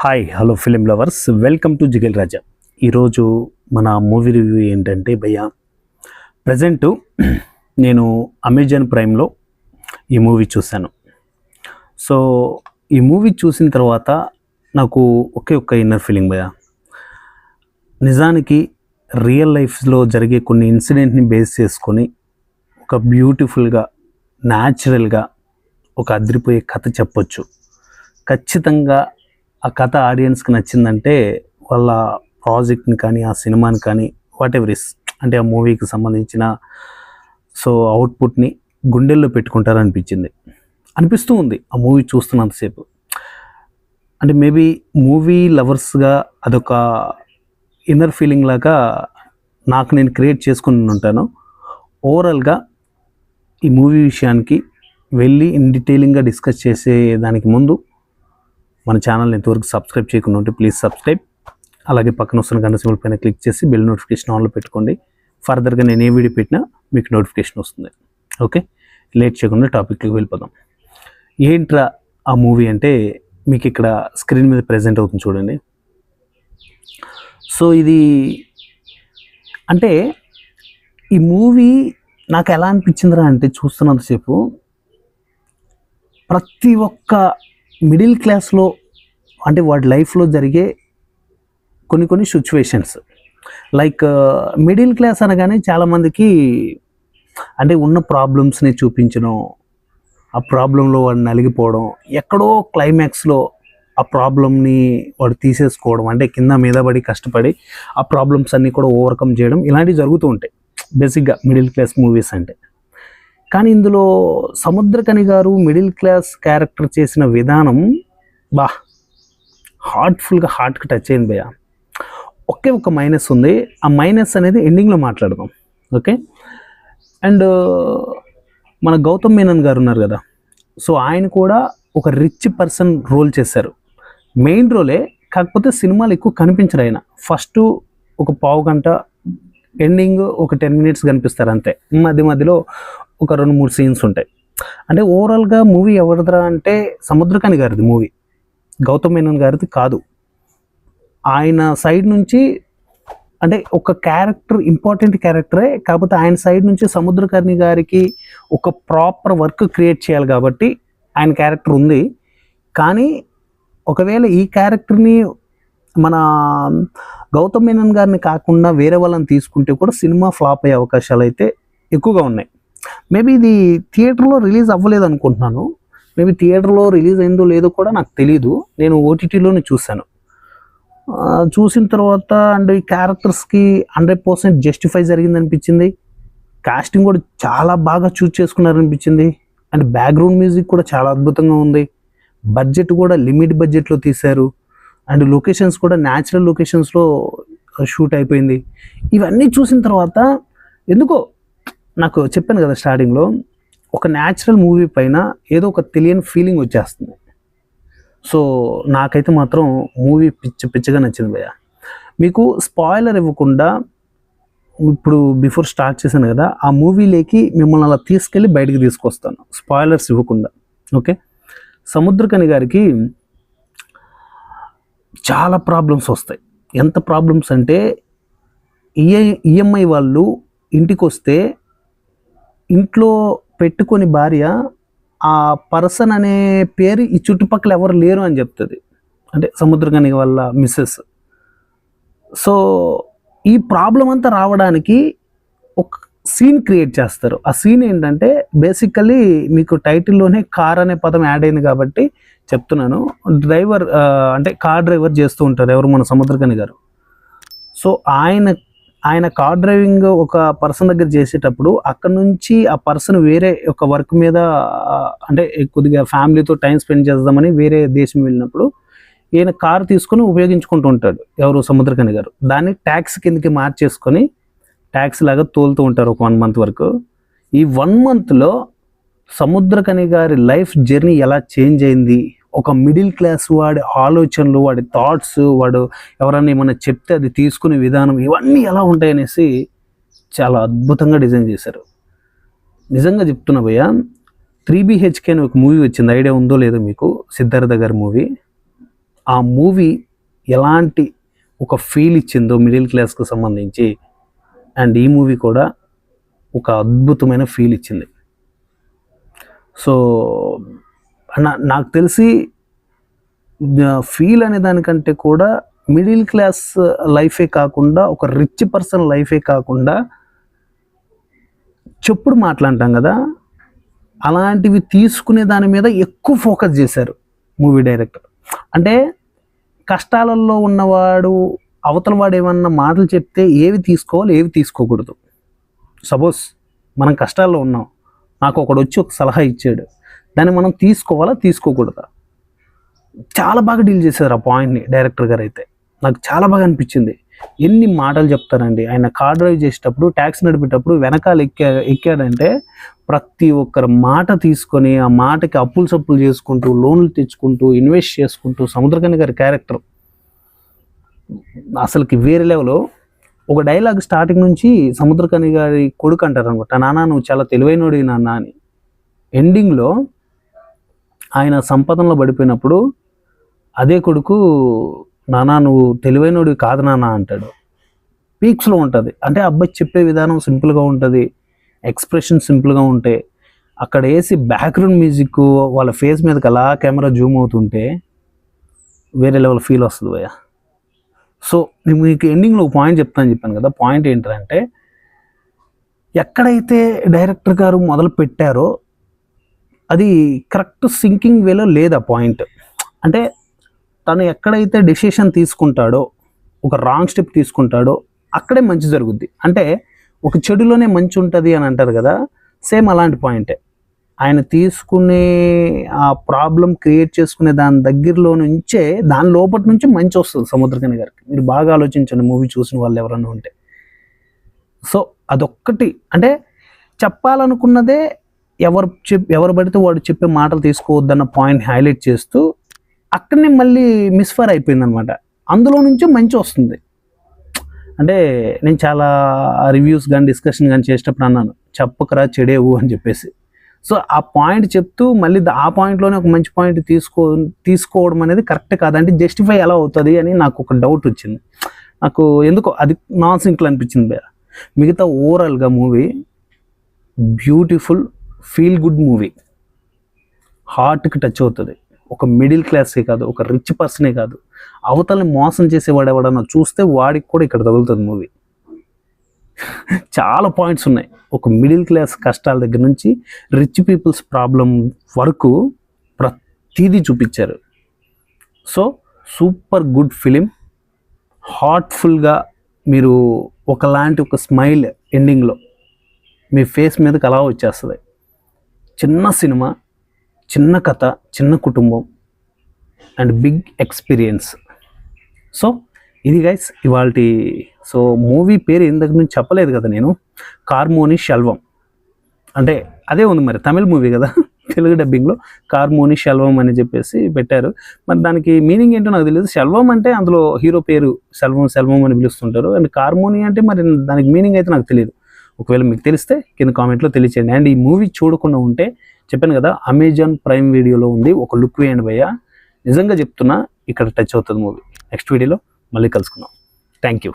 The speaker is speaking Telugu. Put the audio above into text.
Hi hello film lovers, welcome to Jigal Raja. ఈరోజు మన మూవీ రివ్యూ ఏంటంటే భయ్య, ప్రజెంటు నేను అమెజాన్ ప్రైమ్లో ఈ మూవీ చూశాను. సో ఈ మూవీ చూసిన తర్వాత నాకు ఒక్క ఇన్నర్ ఫీలింగ్ భయ్య. నిజానికి రియల్ లైఫ్లో జరిగే కొన్ని ఇన్సిడెంట్ని బేస్ చేసుకొని ఒక బ్యూటిఫుల్గా న్యాచురల్గా ఒక అదిరిపోయే కథ చెప్పొచ్చు. ఖచ్చితంగా ఆ కథ ఆడియన్స్కి నచ్చిందంటే వాళ్ళ ప్రాజెక్ట్ని కానీ ఆ సినిమాని కానీ వాట్ ఎవర్ ఇస్ అంటే ఆ మూవీకి సంబంధించిన అవుట్పుట్ని గుండెల్లో అనిపిస్తూ ఉంది ఆ మూవీ చూస్తున్నంతసేపు. అంటే మేబీ మూవీ లవర్స్గా అదొక ఇన్నర్ ఫీలింగ్ లాగా నాకు నేను క్రియేట్ చేసుకుని ఉంటాను. ఓవరాల్గా ఈ మూవీ విషయానికి వెళ్ళి ఇన్ డీటెయిలింగ్గా డిస్కస్ చేసే దానికి ముందు మన ఛానల్ని ఎంతవరకు సబ్స్క్రైబ్ చేయకుండా ఉంటే ప్లీజ్ సబ్స్క్రైబ్, అలాగే పక్కన వస్తున్న గంట సింబల్ పైన క్లిక్ చేసి బెల్ నోటిఫికేషన్ ఆన్లో పెట్టుకోండి. ఫర్దర్గా నేను ఏ వీడియో పెట్టినా మీకు నోటిఫికేషన్ వస్తుంది. ఓకే, లేట్ చేయకుండా టాపిక్కి వెళ్ళిపోదాం. ఏంట్రా ఆ మూవీ అంటే మీకు ఇక్కడ స్క్రీన్ మీద ప్రెజెంట్ అవుతుంది చూడండి. సో ఇది అంటే ఈ మూవీ నాకు ఎలా అనిపించిందిరా అంటే చూస్తున్నంతసేపు ప్రతి ఒక్క మిడిల్ క్లాస్లో అంటే వాడి లైఫ్లో జరిగే కొన్ని సిచ్యువేషన్స్, లైక్ మిడిల్ క్లాస్ అనగానే చాలామందికి అంటే ఉన్న ప్రాబ్లమ్స్ని చూపించడం, ఆ ప్రాబ్లంలో వాడు నలిగిపోవడం, ఎక్కడో క్లైమాక్స్లో ఆ ప్రాబ్లమ్ని వాడు తీసేసుకోవడం, అంటే కింద మీద పడి కష్టపడి ఆ ప్రాబ్లమ్స్ అన్నీ కూడా ఓవర్కమ్ చేయడం, ఇలాంటివి జరుగుతూ ఉంటాయి బేసిక్గా మిడిల్ క్లాస్ మూవీస్ అంటే. కానీ ఇందులో సముద్రకని గారు మిడిల్ క్లాస్ క్యారెక్టర్ చేసిన విధానం హార్ట్ఫుల్గా హార్ట్కి టచ్ అయింది భయ్య. ఒక్క మైనస్ ఉంది, ఆ మైనస్ అనేది ఎండింగ్లో మాట్లాడదాం. ఓకే, అండ్ మన గౌతమ్ మేనన్ గారు ఉన్నారు కదా, సో ఆయన కూడా ఒక రిచ్ పర్సన్ రోల్ చేశారు, మెయిన్ రోలే. కాకపోతే సినిమాలు ఎక్కువ కనిపించరు ఆయన. ఫస్ట్ ఒక పావు గంట, ఎండింగ్ ఒక 10 minutes కనిపిస్తారు అంతే. మధ్యలో ఒక 2-3 సీన్స్ ఉంటాయి. అంటే ఓవరాల్గా మూవీ ఎవరిదిరా అంటే సముద్రకని గారిది మూవీ, గౌతమ్ మేనన్ గారిది కాదు. ఆయన సైడ్ నుంచి అంటే ఒక క్యారెక్టర్, ఇంపార్టెంట్ క్యారెక్టరే, కాకపోతే ఆయన సైడ్ నుంచి సముద్రకని గారికి ఒక ప్రాపర్ వర్క్ క్రియేట్ చేయాలి కాబట్టి ఆయన క్యారెక్టర్ ఉంది. కానీ ఒకవేళ ఈ క్యారెక్టర్ని మన గౌతమ్ మేనన్ గారిని కాకుండా వేరే వాళ్ళని తీసుకుంటే కూడా సినిమా ఫ్లాప్ అయ్యే అవకాశాలు అయితే ఎక్కువగా ఉన్నాయి. మేబీ ఇది థియేటర్లో రిలీజ్ అవ్వలేదు అనుకుంటున్నాను. మేబీ థియేటర్లో రిలీజ్ అయిందో లేదో కూడా నాకు తెలీదు. నేను ఓటీటీలోనే చూశాను. చూసిన తర్వాత అండ్ ఈ క్యారెక్టర్స్కి 100% జస్టిఫై జరిగింది అనిపించింది. కాస్టింగ్ కూడా చాలా బాగా చూస్ చేసుకున్నారనిపించింది. అండ్ బ్యాక్గ్రౌండ్ మ్యూజిక్ కూడా చాలా అద్భుతంగా ఉంది. బడ్జెట్ కూడా లిమిట్ బడ్జెట్లో తీశారు. అండ్ లొకేషన్స్ కూడా న్యాచురల్ లొకేషన్స్లో షూట్ అయిపోయింది. ఇవన్నీ చూసిన తర్వాత ఎందుకో నాకు చెప్పాను కదా స్టార్టింగ్లో, ఒక న్యాచురల్ మూవీ పైన ఏదో ఒక తెలియని ఫీలింగ్ వచ్చేస్తుంది. సో నాకైతే మాత్రం మూవీ పిచ్చగా నచ్చింది భయ్య. మీకు స్పాయిలర్ ఇవ్వకుండా ఇప్పుడు బిఫోర్ స్టార్ట్ చేశాను కదా, ఆ మూవీలోకి మిమ్మల్ని అలా తీసుకెళ్ళి బయటికి తీసుకొస్తాను స్పాయిలర్స్ ఇవ్వకుండా. ఓకే, సముద్రకని గారికి చాలా ప్రాబ్లమ్స్ వస్తాయి. ఎంత ప్రాబ్లమ్స్ అంటే ఈఎంఐ వాళ్ళు ఇంటికి వస్తే ఇంట్లో పెట్టుకొని భార్య ఆ పర్సన్ అనే పేరు ఈ చుట్టుపక్కల ఎవరు లేరు అని చెప్తుంది, అంటే సముద్రకని వాళ్ళ మిస్సెస్. సో ఈ ప్రాబ్లం అంతా రావడానికి ఒక సీన్ క్రియేట్ చేస్తారు. ఆ సీన్ ఏంటంటే బేసికల్లీ మీకు టైటిల్లోనే కార్ అనే పదం యాడ్ అయింది కాబట్టి చెప్తున్నాను. డ్రైవర్ అంటే కార్ డ్రైవర్ చేస్తూ ఉంటారు ఎవరు, మన సముద్రకని గారు. సో ఆయన కార్ డ్రైవింగ్ ఒక పర్సన్ దగ్గర చేసేటప్పుడు అక్కడ నుంచి ఆ పర్సన్ వేరే ఒక వర్క్ మీద అంటే కొద్దిగా ఫ్యామిలీతో టైం స్పెండ్ చేద్దామని వేరే దేశం వెళ్ళినప్పుడు ఈయన కారు తీసుకొని ఉపయోగించుకుంటూ ఉంటాడు ఎవరు, సముద్రకని గారు. దాన్ని ట్యాక్స్ కిందకి మార్చేసుకొని ట్యాక్స్ లాగా తోలుతూ ఉంటారు ఒక 1 month వరకు. ఈ 1 monthలో సముద్రకని గారి లైఫ్ జర్నీ ఎలా చేంజ్ అయింది, ఒక మిడిల్ క్లాస్ వాడి ఆలోచనలు, వాడి థాట్స్, వాడు ఎవరన్నా ఏమన్నా చెప్తే అది తీసుకునే విధానం, ఇవన్నీ ఎలా ఉంటాయనేసి చాలా అద్భుతంగా డిజైన్ చేశారు. నిజంగా చెప్తున్నా భయ్య, 3BHK అని ఒక మూవీ వచ్చింది, ఐడియా ఉందో లేదో మీకు, సిద్ధార్థ గారి మూవీ. ఆ మూవీ ఎలాంటి ఒక ఫీల్ ఇచ్చిందో మిడిల్ క్లాస్కి సంబంధించి, అండ్ ఈ మూవీ కూడా ఒక అద్భుతమైన ఫీల్ ఇచ్చింది. సో నాకు తెలిసి ఫీల్ అనే దానికంటే కూడా మిడిల్ క్లాస్ లైఫే కాకుండా, ఒక రిచ్ పర్సన్ లైఫే కాకుండా, చెప్పుడు మాట్లాడటం కదా, అలాంటివి తీసుకునే దాని మీద ఎక్కువ ఫోకస్ చేశారు మూవీ డైరెక్టర్. అంటే కష్టాలలో ఉన్నవాడు అవతల వాడు ఏమన్నా మాటలు చెప్తే ఏవి తీసుకోవాలి, ఏవి తీసుకోకూడదు. సపోజ్ మనం కష్టాల్లో ఉన్నాం, నాకు ఒకడు వచ్చి ఒక సలహా ఇచ్చాడు, దాన్ని మనం తీసుకోవాలా తీసుకోకూడదా, చాలా బాగా డీల్ చేశారు ఆ పాయింట్ని డైరెక్టర్ గారు. అయితే నాకు చాలా బాగా అనిపించింది. ఎన్ని మాటలు చెప్తారండి. ఆయన కార్ డ్రైవ్ చేసేటప్పుడు, ట్యాక్సీ నడిపేటప్పుడు వెనకాల ఎక్కాడంటే ప్రతి ఒక్కరి మాట తీసుకొని ఆ మాటకి అప్పులు సప్పులు చేసుకుంటూ, లోన్లు తెచ్చుకుంటూ, ఇన్వెస్ట్ చేసుకుంటూ, సముద్రకని గారి క్యారెక్టర్ అసలుకి వేరే లెవెల్. ఒక డైలాగ్ స్టార్టింగ్ నుంచి సముద్రకని గారి కొడుకు అంటారు అనమాట, నాన్న నువ్వు చాలా తెలివైనోడి నాన్న అని. ఎండింగ్లో ఆయన సంపాదనలో పడిపోయినప్పుడు అదే కొడుకు, నాన్న నువ్వు తెలివైనోడి కాదు నాన్న అంటాడు. పీక్స్లో ఉంటుంది. అంటే అబ్బాయి చెప్పే విధానం సింపుల్గా ఉంటుంది, ఎక్స్ప్రెషన్ సింపుల్గా ఉంటాయి. అక్కడ వేసి బ్యాక్గ్రౌండ్ మ్యూజిక్ వాళ్ళ ఫేస్ మీదకి అలా కెమెరా జూమ్ అవుతుంటే వేరే లెవెల్ ఫీల్ వస్తుంది భయ్య. సో నేను మీకు ఎండింగ్లో ఒక పాయింట్ చెప్పాను కదా. పాయింట్ ఏంటంటే, ఎక్కడైతే డైరెక్టర్ గారు మొదలు పెట్టారో అది కరెక్ట్ సింకింగ్ వేలో లేదు ఆ పాయింట్. అంటే తను ఎక్కడైతే డెసిషన్ తీసుకుంటాడో, ఒక రాంగ్ స్టెప్ తీసుకుంటాడో అక్కడే మంచి జరుగుద్ది. అంటే ఒక చెడులోనే మంచి ఉంటుంది అని అంటారు కదా, సేమ్ అలాంటి పాయింటే. ఆయన తీసుకునే ఆ ప్రాబ్లం క్రియేట్ చేసుకునే దాని దగ్గరలో నుంచే, దాని లోపటి నుంచి మంచి వస్తుంది సముద్రకని గారికి. మీరు బాగా ఆలోచించండి మూవీ చూసిన వాళ్ళు ఎవరన్నా ఉంటే. సో అదొక్కటి, అంటే చెప్పాలనుకున్నదే ఎవరు పడితే వాడు చెప్పే మాటలు తీసుకోవద్దన్న పాయింట్ హైలైట్ చేస్తూ అక్కడనే మళ్ళీ మిస్ఫైర్ అయిపోయిందనమాట. అందులో నుంచి మంచి వస్తుంది. అంటే నేను చాలా రివ్యూస్ కానీ డిస్కషన్ కానీ చేసేటప్పుడు అన్నాను, చెప్పకరా చెడేవు అని చెప్పేసి. సో ఆ పాయింట్ చెప్తూ మళ్ళీ ఆ పాయింట్లోనే ఒక మంచి పాయింట్ తీసుకోవడం అనేది కరెక్ట్ కాదంటే జస్టిఫై ఎలా అవుతుంది అని నాకు ఒక డౌట్ వచ్చింది. నాకు ఎందుకో అది నాన్ సింక్లో అనిపించింది. మిగతా ఓవరాల్గా movie beautiful, feel good movie, హార్ట్కి టచ్ అవుతుంది. ఒక మిడిల్ క్లాసే కాదు, ఒక రిచ్ పర్సనే కాదు, అవతలని మోసం చేసేవాడు ఎవడన్నా చూస్తే వాడికి కూడా ఇక్కడ తగులుతుంది మూవీ. చాలా పాయింట్స్ ఉన్నాయి. ఒక మిడిల్ క్లాస్ కష్టాల దగ్గర నుంచి రిచ్ పీపుల్స్ ప్రాబ్లం వరకు ప్రతిదీ చూపించారు. So super good film. హార్ట్ఫుల్గా మీరు ఒకలాంటి ఒక స్మైల్ ఎండింగ్లో మీ ఫేస్ మీదకి అలా వచ్చేస్తుంది. చిన్న సినిమా, చిన్న కథ, చిన్న కుటుంబం అండ్ బిగ్ ఎక్స్పీరియన్స్. సో ఇది గైస్ ఇవాల్టి. సో మూవీ పేరు ఇంతకు నుంచి చెప్పలేదు కదా నేను, కార్మోని శెల్వం. అంటే అదే ఉంది మరి, తమిళ మూవీ కదా, తెలుగు డబ్బింగ్లో కార్మోని శెల్వం అని చెప్పేసి పెట్టారు. మరి దానికి మీనింగ్ ఏంటో నాకు తెలియదు. శెల్వం అంటే అందులో హీరో పేరు సెల్వం అని పిలుస్తుంటారు, అండ్ కార్మోని అంటే మరి దానికి మీనింగ్ అయితే నాకు తెలియదు. ఒకవేళ మీకు తెలిస్తే కింద కామెంట్లో తెలియచేయండి. అండ్ ఈ మూవీ చూడకుండా ఉంటే చెప్పాను కదా, అమెజాన్ ప్రైమ్ వీడియోలో ఉంది, ఒక లుక్ వేయండి భయ్య. నిజంగా చెప్తున్నా, ఇక్కడ టచ్ అవుతుంది మూవీ. నెక్స్ట్ వీడియోలో మళ్ళీ కలుసుకుందాం. Thank you.